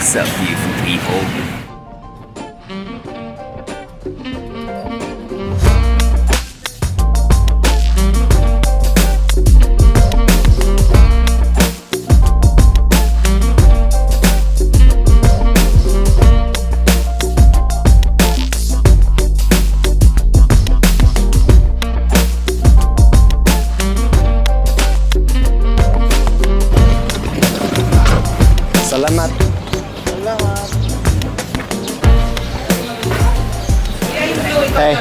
What's up, beautiful people? Salamat. Hey.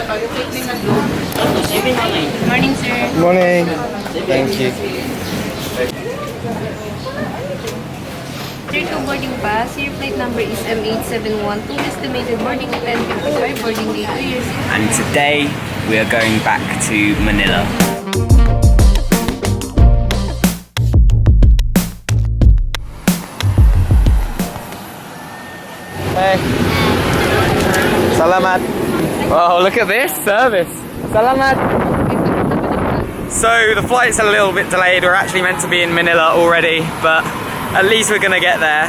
Morning, sir. Morning. Thank you. Tier 2 boarding pass. Your flight number is M8712. Estimated boarding 10:55. Boarding day 2 years. And today we are going back to Manila. Hey. Salamat. Wow, look at this service. Salamat. So the flight's a little bit delayed. We're actually meant to be in Manila already, but at least we're gonna get there.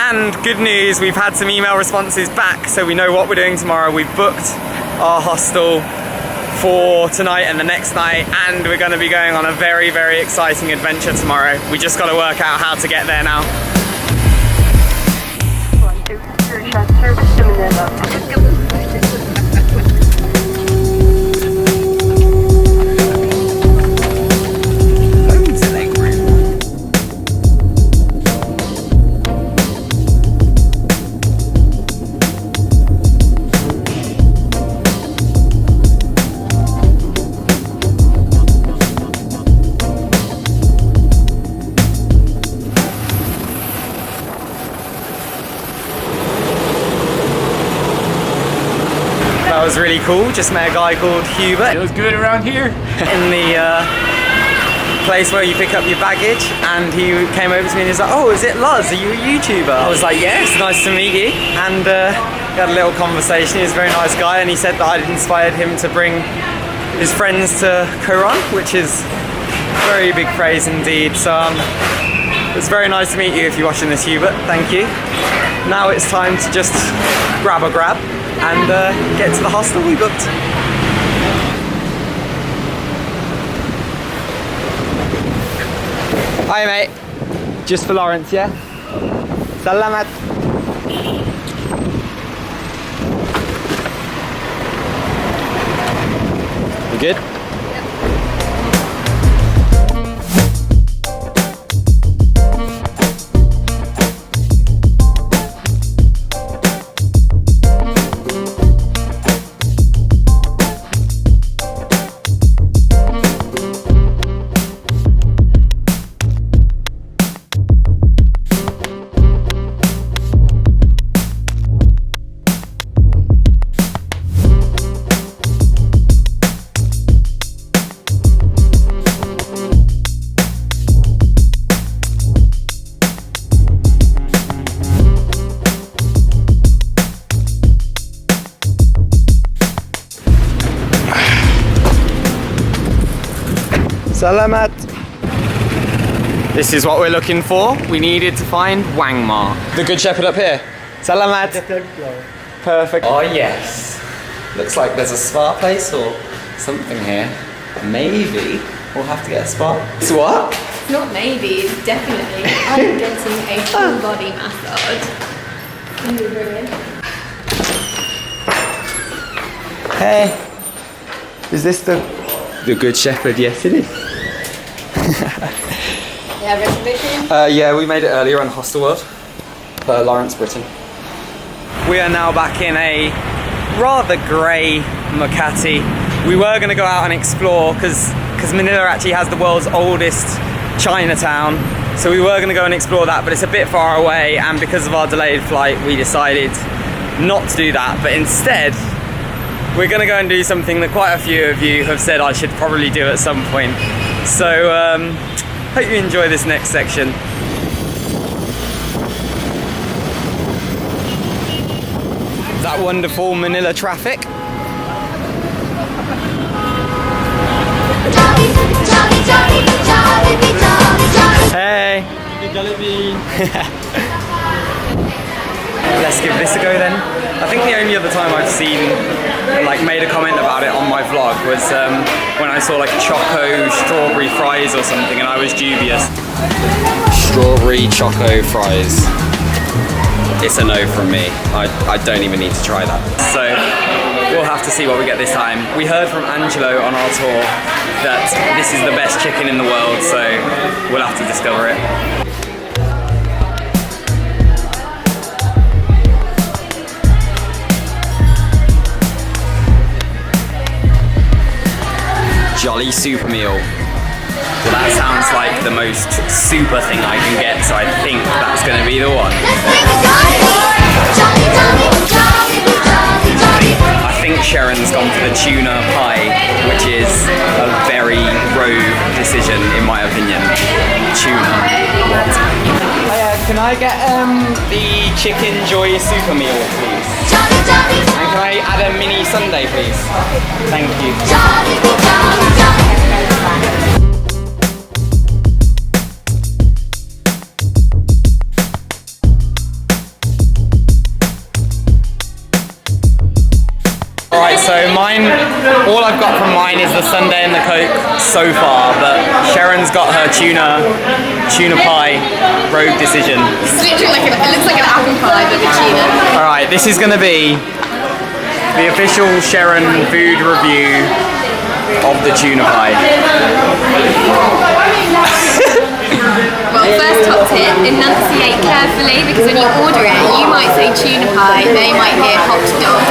And good news, we've had some email responses back, so we know what we're doing tomorrow. We've booked our hostel for tonight and the next night, and we're gonna be going on a very, very exciting adventure tomorrow. We just gotta work out how to get there now. Service to Manila. That was really cool. Just met a guy called Hubert. It was good around here. In the place where you pick up your baggage, and he came over to me and he was like, "Oh, is it Luz? Are you a YouTuber?" I was like, "Yes, nice to meet you." And we had a little conversation. He was a very nice guy, and he said that I'd inspired him to bring his friends to Coron, which is very big praise indeed. So it's very nice to meet you if you're watching this, Hubert. Thank you. Now it's time to just grab a grab and get to the hostel we booked. Hi mate, just for Lawrence, yeah? Salamat. You good? Salamat. This is what we're looking for. We needed to find Wangma. The Good Shepherd up here. Salamat. Perfect. Oh yes. Looks like there's a spa place or something here. Maybe we'll have to get a spa. It's what? Not maybe, it's definitely. I'm getting a full body massage. Hey. Is this the Good Shepherd? Yes, it is. Yeah, reservation? Yeah, we made it earlier on Hostelworld for Lawrence, Britain. We are now back in a rather grey Makati. We were going to go out and explore because Manila actually has the world's oldest Chinatown. So we were going to go and explore that, but it's a bit far away, and because of our delayed flight we decided not to do that, but instead we're going to go and do something that quite a few of you have said I should probably do at some point. So hope you enjoy this next section. That wonderful Manila traffic. Hey! Jollibee. let's give this a go then. I think the only other time I've seen, like, made a comment about it on my vlog was when I saw like choco strawberry fries or something, and I was dubious. Strawberry choco fries. It's a no from me. I don't even need to try that. So we'll have to see what we get this time. We heard from Angelo on our tour that this is the best chicken in the world, so we'll have to discover it. Jolly super meal. Well, that sounds like the most super thing I can get, so I think that's going to be the one. I think Sherran's gone for the tuna pie, which is a very rogue decision in my opinion. Tuna. What? Can I get the chicken joy super meal, please? And can I add a mini sundae, please? Thank you. Alright, so mine, all I've got from mine is the sundae and the Coke so far, but Sherran's got her tuna pie, rogue decision. It's literally like it looks like an apple pie, but with tuna. Alright, this is going to be the official Sherran food review of the tuna pie. Well, first top tip, enunciate carefully, because when you order it, you might say tuna pie, they might hear hot dog.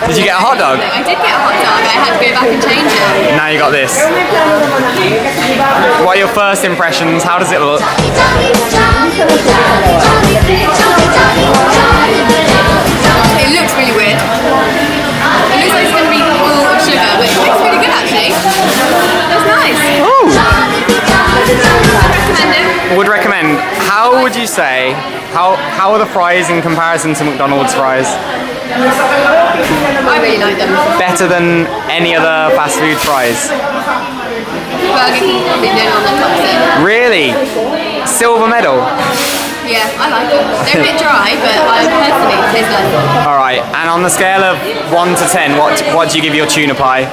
Did you get a hot dog? I did get a hot dog, I had to go back and change it. Now you got this. What are your first impressions? How does it look? It looks really weird. It looks like it's going to be full of sugar, but it looks really good actually. That's nice. Ooh. Recommend it. Would recommend. How would you say, how are the fries in comparison to McDonald's fries? I really like them. Better than any other fast food fries? Burger King probably then on the top tip. Really? Silver medal? Yeah, I like them. They're a bit dry, but I personally taste nice. Alright, and on the scale of 1 to 10, what do you give your tuna pie?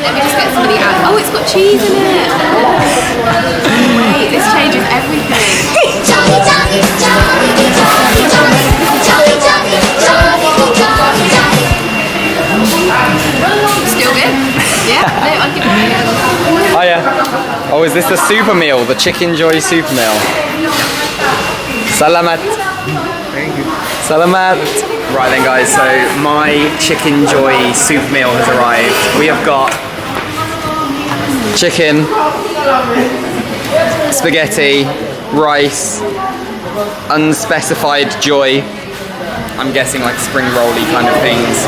Let me just get somebody out. Oh, it's got cheese in it. Wait, this changes everything. Still good? Yeah, no, I'll give it. Oh yeah. Oh, is this the super meal? The chicken joy super meal? Salamat. Thank you. Salamat. Right then guys, so my chicken joy super meal has arrived. We have got chicken, spaghetti, rice, unspecified joy. I'm guessing like spring rolly kind of things.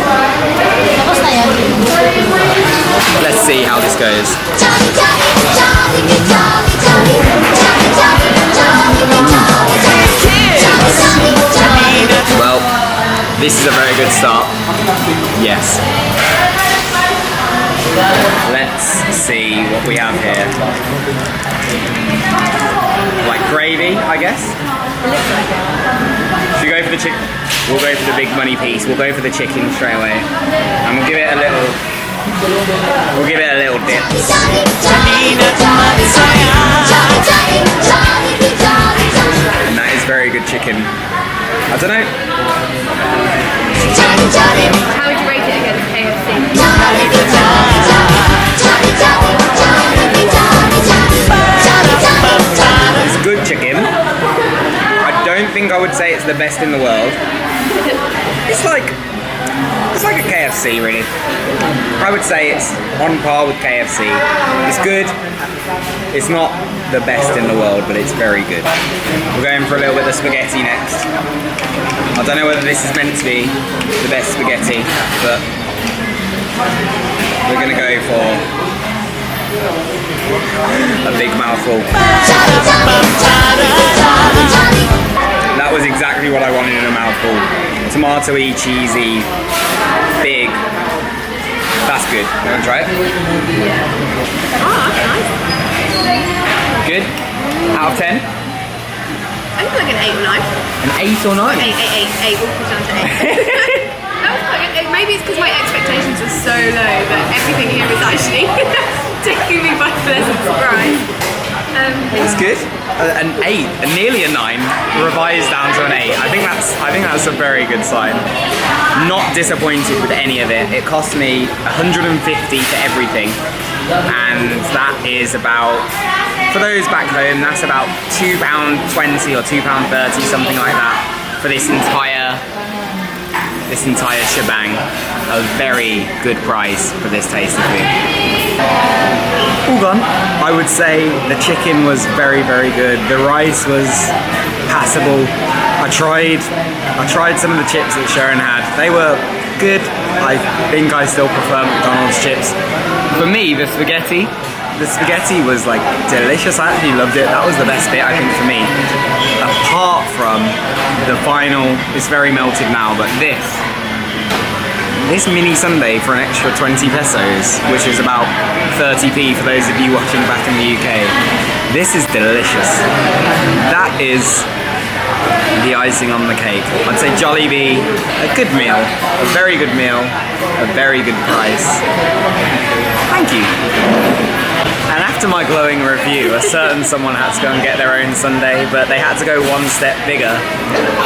Let's see how this goes. Well, this is a very good start. Yes. Let's see what we have here. Like gravy, I guess. Should we go for the chicken? We'll go for the big money piece. We'll go for the chicken straight away, and we'll give it a little. We'll give it a little dip. And that is very good chicken. I don't know. How would you rate it against KFC? It's good chicken. I don't think I would say it's the best in the world. It's like a KFC really. I would say it's on par with KFC. It's good. It's not the best in the world, but it's very good. We're going for a little bit of spaghetti next. I don't know whether this is meant to be the best spaghetti, but we're gonna go for a big mouthful. That was exactly what I wanted in a mouthful. Tomato-y, cheesy, big. That's good. You want to try it? Oh, that's nice. Good? Out of 10? I like an 8 or 9. An 8 or 9? 8, all comes down to 8. That was quite good. Maybe it's because my expectations are so low that everything here is actually taking me by pleasant surprise. That's good. An 8, nearly a 9, revised down to an 8. I think that's a very good sign. Not disappointed with any of it. It cost me 150 for everything, and that is about, for those back home, that's about £2.20 or £2.30, something like that, for this entire shebang. A very good price for this tasty food. All gone. I would say the chicken was very, very good. The rice was passable. I tried some of the chips that Sherran had. They were good. I think I still prefer McDonald's chips. For me, the spaghetti was like delicious. I actually loved it. That was the best bit, I think, for me. Apart from the final, it's very melted now, but this mini sundae for an extra 20 pesos, which is about 30p for those of you watching back in the UK. This is delicious. That is the icing on the cake. I'd say Jollibee, a good meal, a very good meal, a very good price. Thank you. And after my glowing review, a certain someone had to go and get their own sundae, but they had to go one step bigger.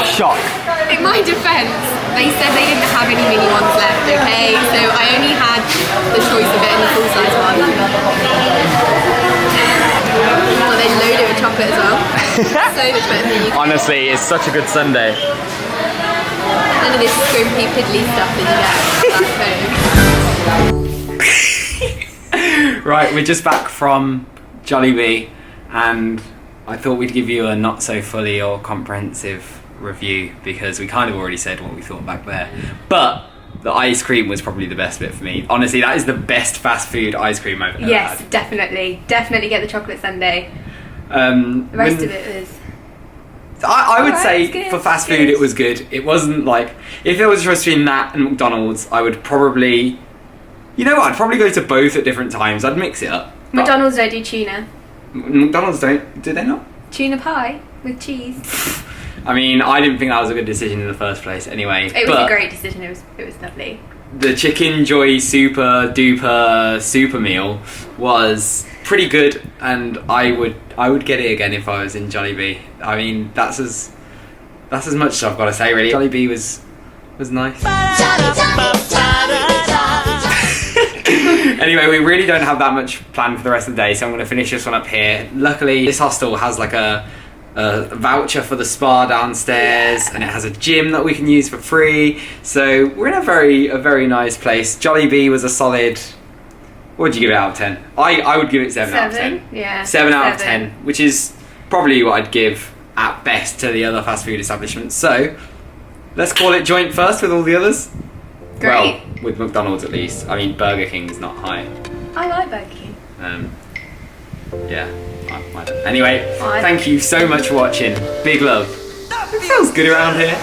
Shock. In my defence, they said they didn't have any mini ones left, okay? So I only had the choice of it and the full-size one. Well, they loaded it with chocolate as well. So much better than you. Honestly, it's such a good sundae. None of this scrimpy piddly stuff that you get back home. Right, we're just back from Jollibee, and I thought we'd give you a not so fully or comprehensive review because we kind of already said what we thought back there. But the ice cream was probably the best bit for me. Honestly, that is the best fast food ice cream I've ever had. Yes, definitely. Definitely get the chocolate sundae. The rest of it was... I would say for fast food it was good. It wasn't like... If there was a choice between that and McDonald's, I would probably... You know what? I'd probably go to both at different times. I'd mix it up. McDonald's don't do tuna. McDonald's don't... Do they not? Tuna pie with cheese. I mean, I didn't think that was a good decision in the first place anyway. It was a great decision. It was lovely. The Chicken Joy Super Duper Super Meal was pretty good, and I would get it again if I was in Jollibee. I mean, that's as much as I've got to say really. Jollibee was nice. Anyway, we really don't have that much planned for the rest of the day, so I'm going to finish this one up here. Luckily, this hostel has like a voucher for the spa downstairs, and it has a gym that we can use for free. So we're in a very nice place. Jollibee was a solid... What would you give it out of 10? I would give it 7 out of 10. Yeah. 7 out of 10, which is probably what I'd give at best to the other fast food establishments. So let's call it joint first with all the others. Great. Well, with McDonald's at least. I mean, Burger King is not high. I like Burger King. Yeah. Anyway, thank you so much for watching. Big love. It feels good around here.